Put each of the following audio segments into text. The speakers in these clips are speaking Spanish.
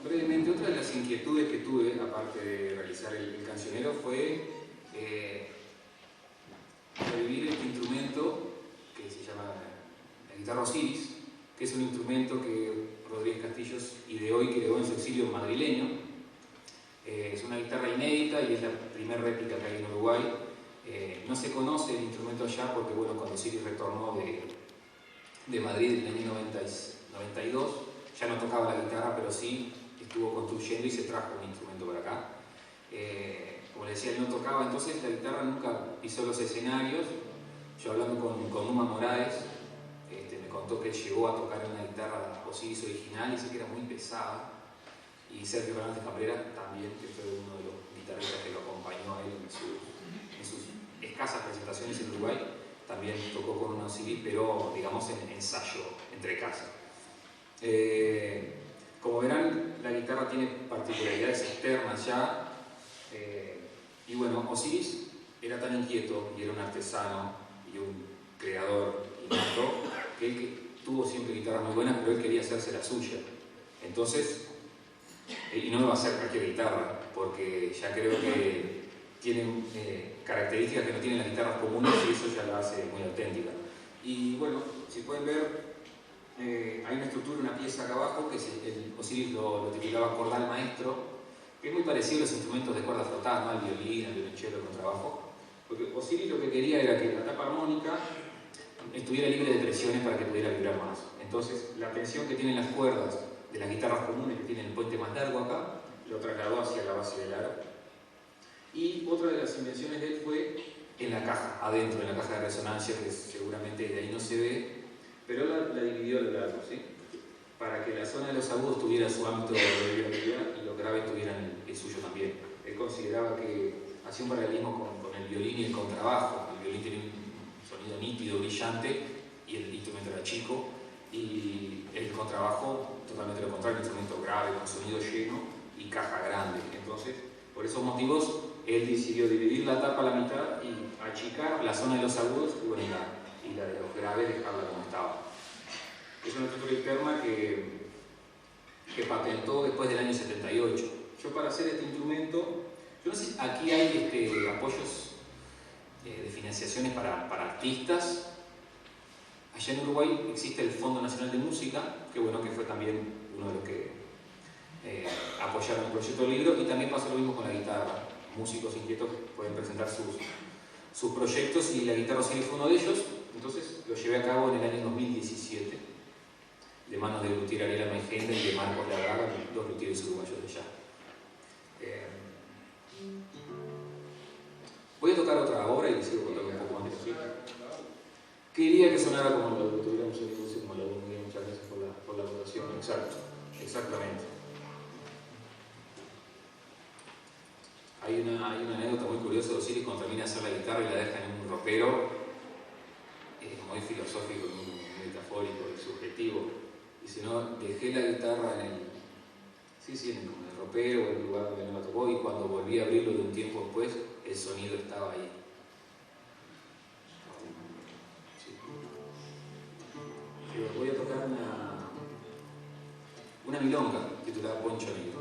brevemente, otra de las inquietudes que tuve, aparte de realizar el cancionero, fue revivir este instrumento que se llama la guitarra Osiris, que es un instrumento que Rodríguez Castillos ideó y creó en su exilio madrileño. Es una guitarra inédita y es la primera réplica que hay en Uruguay. No se conoce el instrumento allá porque, bueno, cuando Osiris retornó de Madrid en el año 92, ya no tocaba la guitarra, pero sí estuvo construyendo y se trajo un instrumento para acá. Como le decía, él no tocaba, entonces la guitarra nunca pisó los escenarios. Yo hablando con Uma Moraes, me contó que él llegó a tocar una guitarra Osiris original y dice que era muy pesada. Y Sergio Fernández Cabrera también, que fue uno de los guitarristas que lo acompañó a él en sus escasas presentaciones en Uruguay, también tocó con una Osiris, pero digamos en ensayo entre casa. Como verán, la guitarra tiene particularidades externas ya, y bueno, Osiris era tan inquieto y era un artesano y un creador innato que él tuvo siempre guitarras muy buenas, pero él quería hacerse la suya. Entonces, y no me va a hacer cualquier guitarra, porque ya creo que tienen características que no tienen las guitarras comunes y eso ya la hace muy auténtica. Y bueno, si pueden ver, hay una estructura, una pieza acá abajo, que el Osiris lo titulaba cordal maestro, que es muy parecido a los instrumentos de cuerda frotada, ¿no? Al violín, al violonchelo, al contrabajo. Porque Osiris lo que quería era que la tapa armónica estuviera libre de presiones para que pudiera vibrar más. Entonces, la tensión que tienen las cuerdas de las guitarras comunes, que tienen el puente más largo acá, lo trasladó hacia la base del aro. Y otra de las invenciones de él fue en la caja, adentro, en la caja de resonancia, que seguramente de ahí no se ve, pero la dividió a lo largo, ¿sí? Para que la zona de los agudos tuviera su ámbito de vibrabilidad y los graves tuvieran el suyo también. Él consideraba que hacía un paralelismo con el violín y el contrabajo. El violín tenía un sonido nítido, brillante, y el instrumento era chico, y el contrabajo totalmente lo contrario, un instrumento grave, con sonido lleno y caja grande. Entonces, por esos motivos, él decidió dividir la tapa a la mitad y achicar la zona de los agudos y, bueno, y la de los graves dejarla como estaba. Es una estructura interna que patentó después del año 78. Yo, para hacer este instrumento, yo no sé, aquí hay apoyos de financiaciones para artistas. Allá en Uruguay existe el Fondo Nacional de Música, que bueno, que fue también uno de los que apoyaron el proyecto del libro, y también pasa lo mismo con la guitarra. Músicos inquietos pueden presentar sus proyectos y la guitarra Osiris fue uno de ellos. Entonces lo llevé a cabo en el año 2017, de manos de Luthier Ariela Maigenda y de Marcos Lagarda, dos luthieres uruguayos de allá. Voy a tocar otra obra y les sigo contando un poco más de eso. Quería que sonara como lo que tuviéramos en el como lo muy muchas veces por la notación. Exacto, exactamente. Hay una anécdota muy curiosa de Osiris cuando termina de hacer la guitarra y la deja en un ropero, muy filosófico, muy metafórico y subjetivo. Dice, no, dejé la guitarra en el ropero o en el lugar donde no la tocó, y cuando volví a abrirlo de un tiempo después, el sonido estaba ahí. Voy a tocar una milonga titulada Poncho Negro.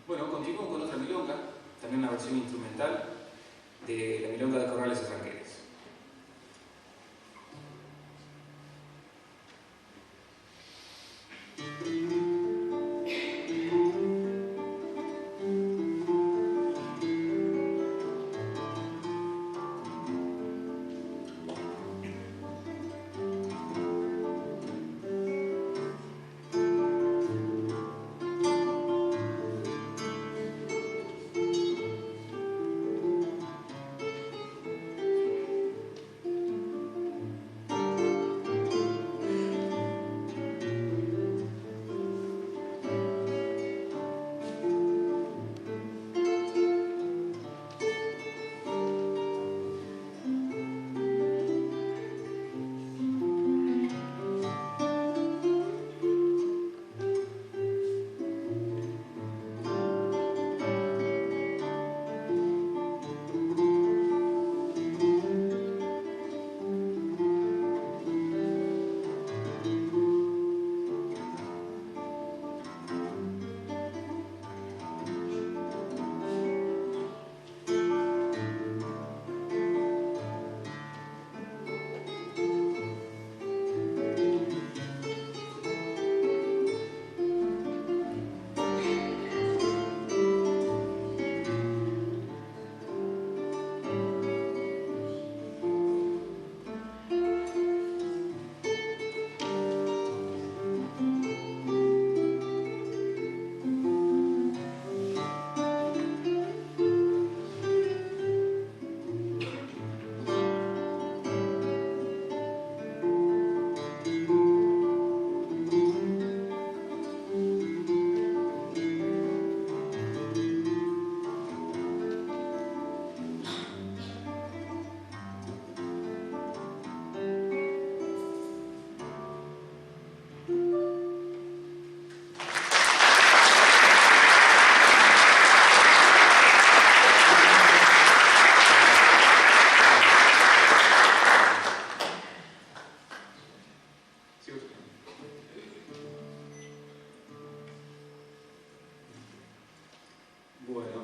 Bueno, continúo con otra milonga, también una versión instrumental de la milonga de Corrales y Ranqueles.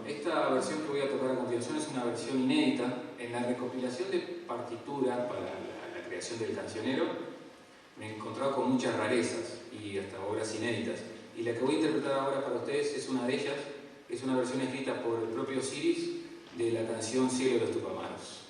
Esta versión que voy a tocar a continuación es una versión inédita. En la recopilación de partitura para la creación del cancionero me he encontrado con muchas rarezas y hasta obras inéditas. Y la que voy a interpretar ahora para ustedes es una de ellas. Es una versión escrita por el propio Osiris de la canción Cielo de los Tupamaros.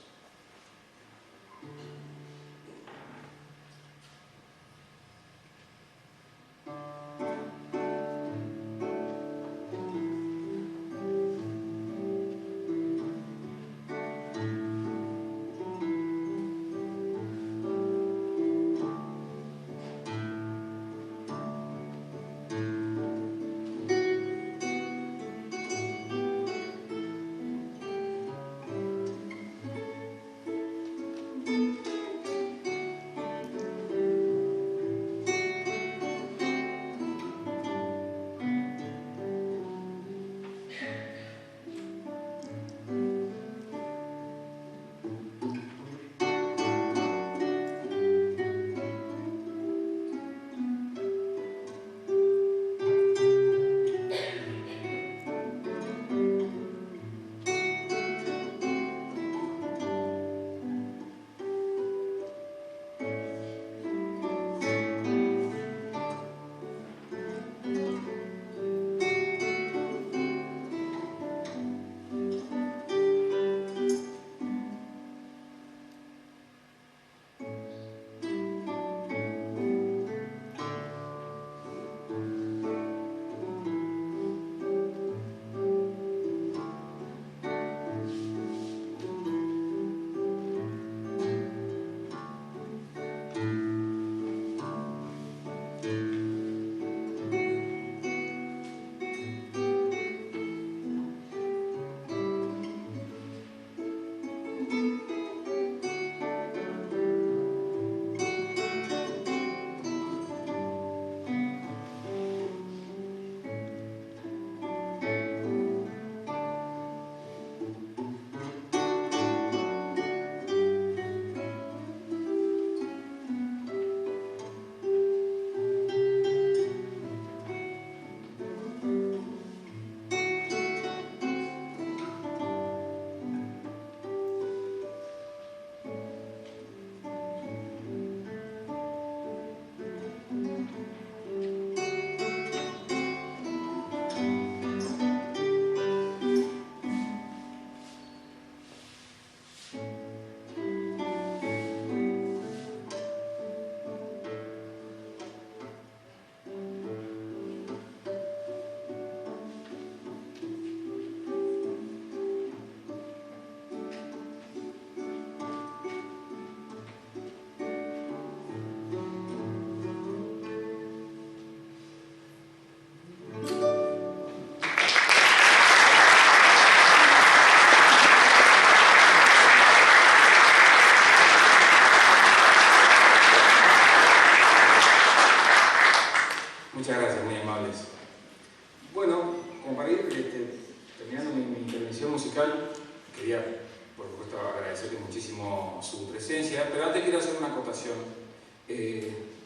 como para ir terminando mi intervención musical, quería, por supuesto, agradecerle muchísimo su presencia, pero antes quiero hacer una acotación.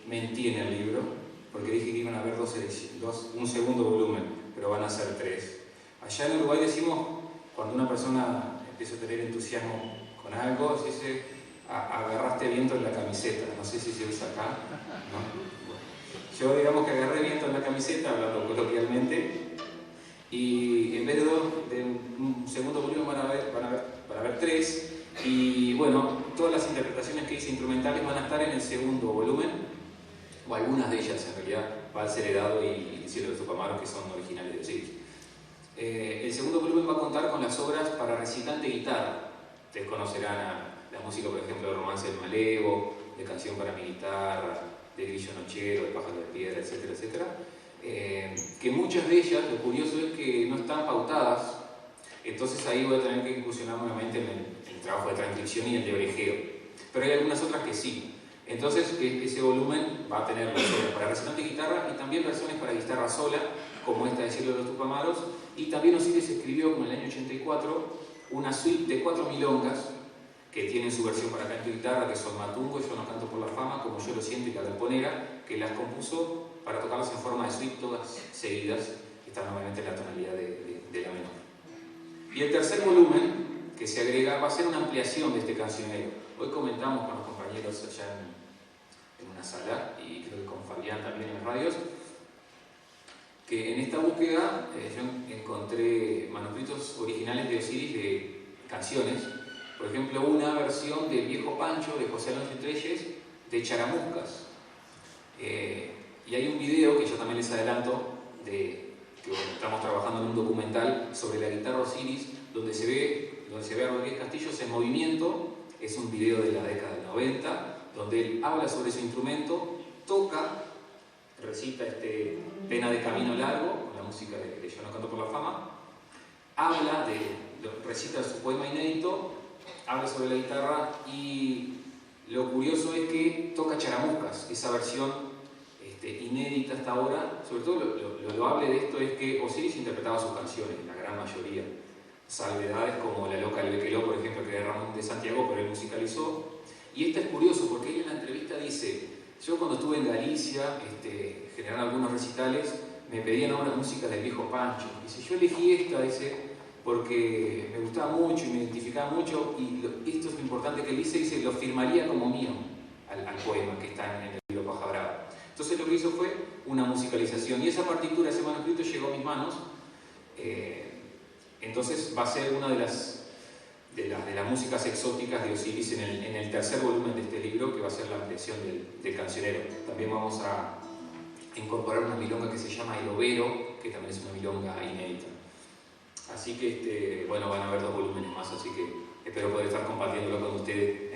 Mentí en el libro, porque dije que iban a haber un segundo volumen, pero van a ser 3. Allá en Uruguay decimos, cuando una persona empieza a tener entusiasmo con algo, se dice, agarraste viento en la camiseta. No sé si se usa acá, ¿no? Bueno, yo digamos que agarré viento en la camiseta, hablando coloquialmente, y en vez de un segundo volumen van a haber 3, y bueno, todas las interpretaciones que hice instrumentales van a estar en el segundo volumen, o algunas de ellas en realidad, Vals Heredado y El cielo de los Tupamaros, que son originales de Osiris. El segundo volumen va a contar con las obras para recitante y guitarra. Ustedes conocerán la música, por ejemplo, de Romance del Malevo, de Canción para mi guitarra, de Grillo Nochero, de Pájaro de Piedra, etcétera, etcétera. Que muchas de ellas, lo curioso es que no están pautadas, entonces ahí voy a tener que incursionar nuevamente en el trabajo de transcripción y el de orejeo. Pero hay algunas otras que sí. Entonces ese volumen va a tener versiones para recitante y guitarra y también versiones para guitarra sola, como esta de Cielo de los Tupamaros, y también Osiris escribió, como en el año 84, una suite de 4 milongas que tienen su versión para canto y guitarra, que son Matungo, Yo no canto por la fama, Como yo lo siento y La Galponera, que las compuso para tocarlas en forma de suite, todas seguidas, que están nuevamente en la tonalidad de la menor. Y el tercer volumen que se agrega va a ser una ampliación de este cancionero. Hoy comentamos con los compañeros allá en una sala, y creo que con Fabián también en las radios, que en esta búsqueda yo encontré manuscritos originales de Osiris de canciones. Por ejemplo, una versión del Viejo Pancho de José Alonso Trelles de Charamuscas. Y hay un video que yo también les adelanto, que estamos trabajando en un documental sobre la guitarra Osiris, donde se ve a Rodríguez Castillos en movimiento. Es un video de la década del 90, donde él habla sobre su instrumento, toca, recita Pena de Camino Largo, con la música de Yo no canto por la fama, recita su poema inédito, habla sobre la guitarra, y lo curioso es que toca Charamuscas, esa versión inédita hasta ahora. Sobre todo lo loable de esto es que Osiris interpretaba sus canciones, la gran mayoría. Salvedades como La Loca del Bequeló, por ejemplo, que era Ramón de Santiago, pero él musicalizó. Y esto es curioso porque él en la entrevista dice: yo cuando estuve en Galicia, generando algunos recitales, me pedían ahora música del Viejo Pancho. Dice, yo elegí esta, porque me gustaba mucho y me identificaba mucho, y esto es lo importante que él dice, lo firmaría como mío al poema que está en el libro Paja Brava. Entonces lo que hizo fue una musicalización, y esa partitura, ese manuscrito llegó a mis manos. Entonces va a ser una de las músicas exóticas de Osiris en el tercer volumen de este libro, que va a ser la ampliación del cancionero. También vamos a incorporar una milonga que se llama El Overo, que también es una milonga inédita. Así que, bueno, van a haber 2 volúmenes más, así que espero poder estar compartiéndolo con ustedes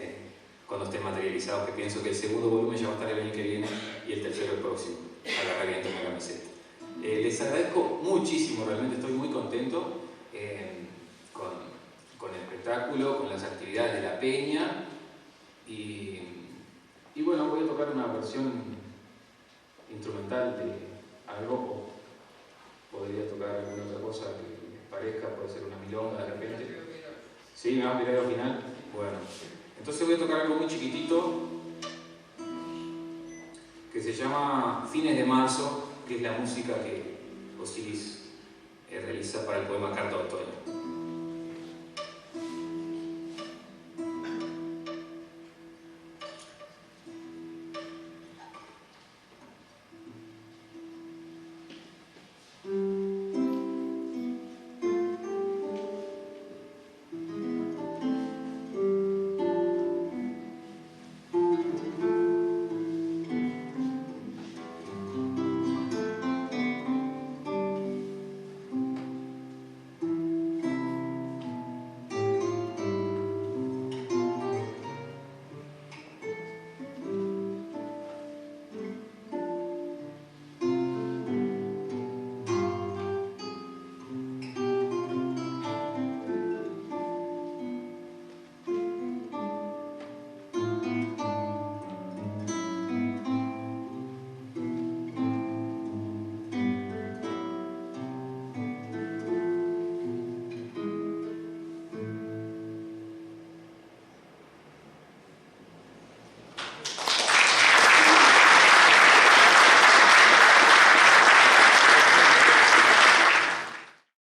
cuando estén materializados, que pienso que el segundo volumen ya va a estar el año que viene y el tercero el próximo. Agarrar viento en la camiseta. Les agradezco muchísimo, realmente estoy muy contento con el espectáculo, con las actividades de la peña, y bueno, voy a tocar una versión instrumental de algo, o podría tocar alguna otra cosa que les parezca, puede ser una milonga de repente. ¿Sí? ¿Me van a mirar al final? Bueno, entonces voy a tocar algo muy chiquitito que se llama Fines de Marzo, que es la música que Osiris realiza para el poema Carta de Otoño.